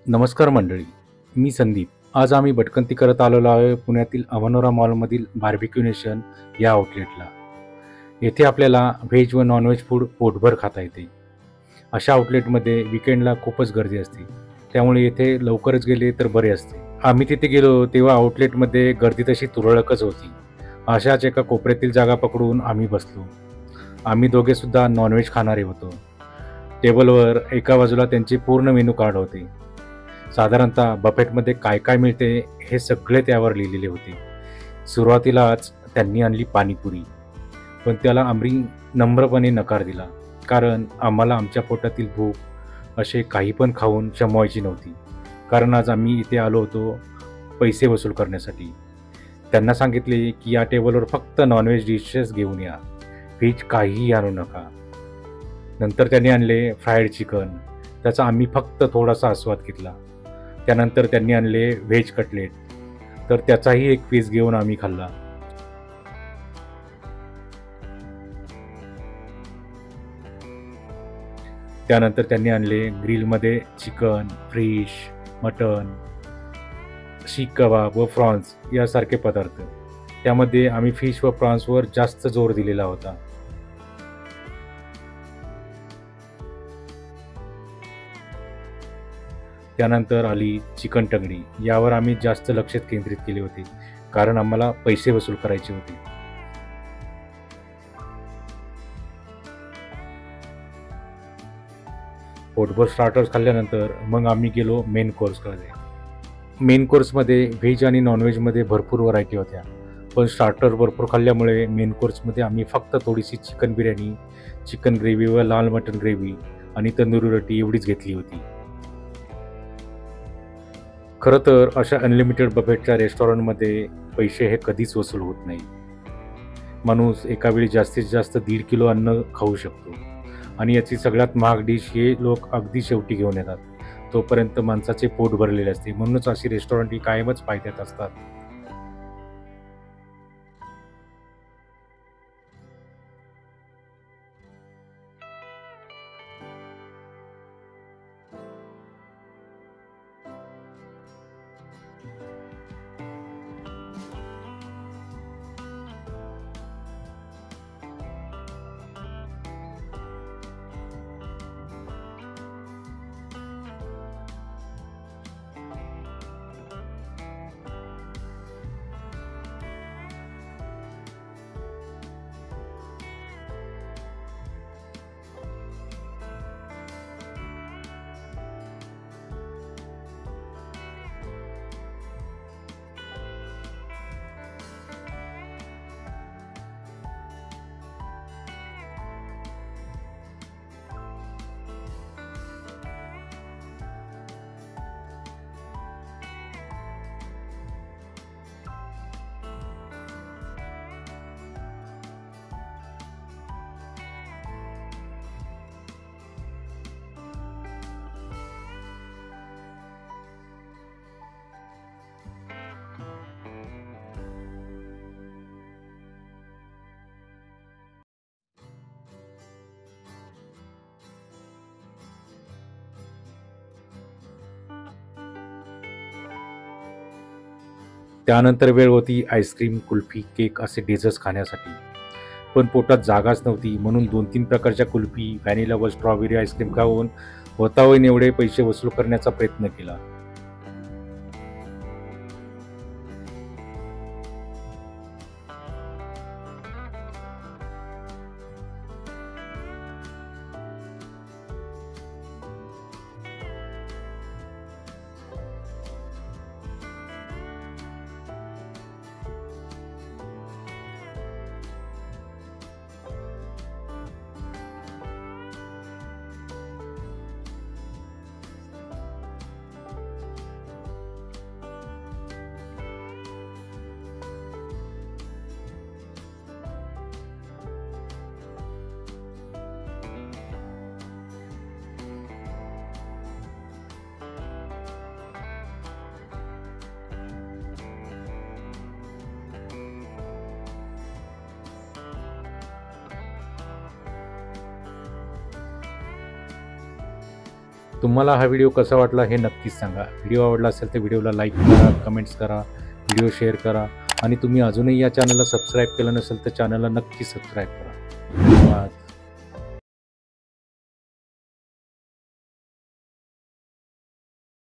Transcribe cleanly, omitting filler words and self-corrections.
नमस्कार मंडळी, मी संदीप. आज आम्ही भटकंती करत आलेलो आहे पुण्यातील अवनोरा मॉलमधील बार्बिक्यू नेशन या आउटलेटला. येथे आपल्याला व्हेज व नॉनव्हेज फूड पोटभर खाता येते. अशा आउटलेटमध्ये विकेंडला खूपच गर्दी असते, त्यामुळे येथे लवकरच गेले तर बरे असते. आम्ही तिथे गेलो तेव्हा आउटलेटमध्ये गर्दी तशी तुरळकच होती. अशाच एका कोपऱ्यातील जागा पकडून आम्ही बसलो. आम्ही दोघेसुद्धा नॉनव्हेज खाणारे होतो. टेबलवर एका बाजूला त्यांचे पूर्ण मेनू कार्ड होते. साधारणतः बफेटमध्ये काय काय मिळते हे सगळे त्यावर लिहिलेले होते. सुरुवातीलाच त्यांनी आणली पाणीपुरी, पण त्याला आम्ही नम्रपणे नकार दिला, कारण आम्हाला आमच्या पोटातील भूक असे काही पण खाऊन शमवायची नव्हती. कारण आज आम्ही इथे आलो होतो पैसे वसूल करण्यासाठी. त्यांना सांगितले की या टेबलवर फक्त नॉनव्हेज डिशेस घेऊन या, व्हेज काहीही आणू नका. नंतर त्यांनी आणले फ्राईड चिकन, त्याचा आम्ही फक्त थोडासा आस्वाद घेतला. त्यानंतर त्यांनी आणले व्हेज कटलेट, तर त्याचाही एक पीस घेऊन आम्ही खाल्ला. त्यानंतर त्यांनी आणले ग्रिलमध्ये चिकन, फिश, मटन, शीख कबाब व प्रॉन्स यासारखे पदार्थ. त्यामध्ये आम्ही फिश व प्रॉन्सवर जास्त जोर दिलेला होता. त्यानंतर आली चिकन टंगडी. यावर आम्ही जास्त लक्ष केंद्रित केले होते, कारण आम्हाला पैसे वसूल करायचे होते. पोटभर स्टार्टर्स खाल्ल्यानंतर मग आम्ही गेलो मेन कोर्सकडे. मेन कोर्समध्ये व्हेज आणि नॉनव्हेजमध्ये भरपूर व्हरायटी होत्या, पण स्टार्टर भरपूर खाल्ल्यामुळे मेन कोर्समध्ये आम्ही फक्त थोडीशी चिकन बिर्याणी, चिकन ग्रेव्ही व लाल मटन ग्रेव्ही आणि तंदुरी रोटी एवढीच घेतली होती. खरं तर अशा अनलिमिटेड बफेटच्या रेस्टॉरंटमध्ये पैसे हे कधीच वसूल होत नाही. माणूस एका वेळी जास्तीत जास्त 1.5 किलो अन्न खाऊ शकतो, आणि याची सगळ्यात महाग डिश हे लोक अगदी शेवटी घेऊन येतात. तोपर्यंत माणसाचे पोट भरलेले असते. म्हणूनच अशी रेस्टॉरंट ही कायमच फायद्यात असतात. त्यानंतर वेळ होती आईस्क्रीम, कुल्फी, केक असे डेझर्ट्स खाण्यासाठी. पण पोटात जागाच नव्हती, म्हणून 2-3 प्रकारच्या कुल्फी, व्हॅनिला व स्ट्रॉबेरी आईस्क्रीम खाऊन होईन एवढे पैसे वसूल करण्याचा प्रयत्न केला. तुम्हाला हा व्हिडिओ कसा वाटला हे नक्कीच सांगा. व्हिडिओ आवडला असेल तर व्हिडिओला लाईक करा, कमेंट्स करा, व्हिडिओ शेअर करा आणि तुम्ही अजूनही या चॅनलला सबस्क्राईब केलं नसेल तर चॅनलला नक्की सबस्क्राईब करा. धन्यवाद.